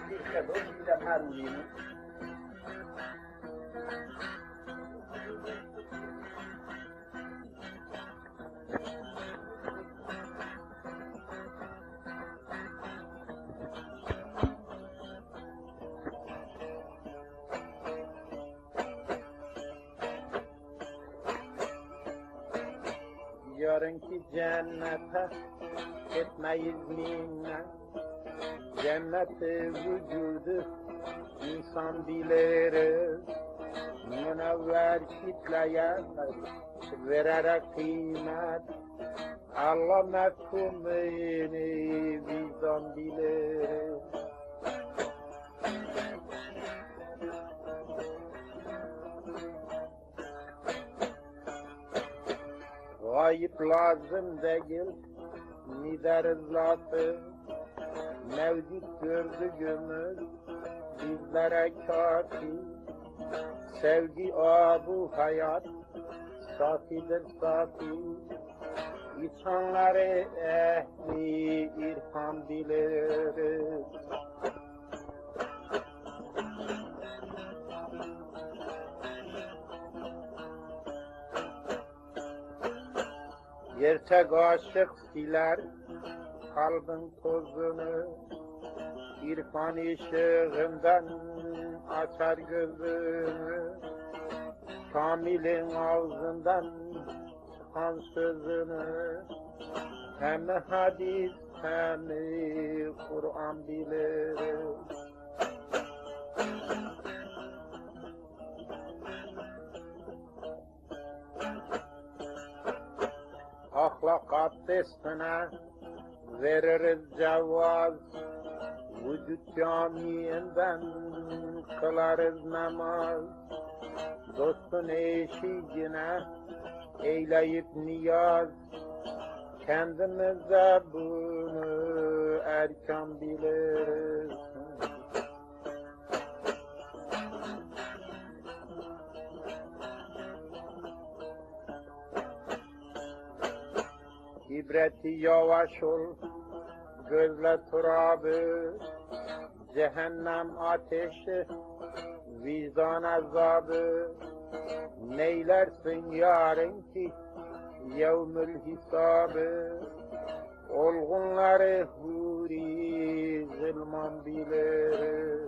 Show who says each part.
Speaker 1: Bir dost bir de marulini. Yarınki cennete gitmeyiz minnet. Cenneti vücudu insan bilir. Münevver kitleye vererek kıymet. Allah mefhumini vicdan bilir. Gayip lazım değil, nideriz lafı, mevcut gördüğümüz bizlere kafi. Sevgi abu hayat, safidir safi, insanları ehli irfan biliriz. Gerçek aşık siler kalbin tozunu, irfan ışığından açar gözünü. Kamil'in ağzından çıkan sözünü, hem hadis hem Kur'an biliriz. Ahlak abdestine veririz cevaz, vücut camiinden kılarız namaz. Dostun eşiğine eyleyip niyaz, kendimize bunu erken biliriz. İbreti yavaş ol, gözle turabı, cehennem ateşi, vicdan azabı. Neylersin yarın ki yevmül hisabı, olgunları huri zulman bilir.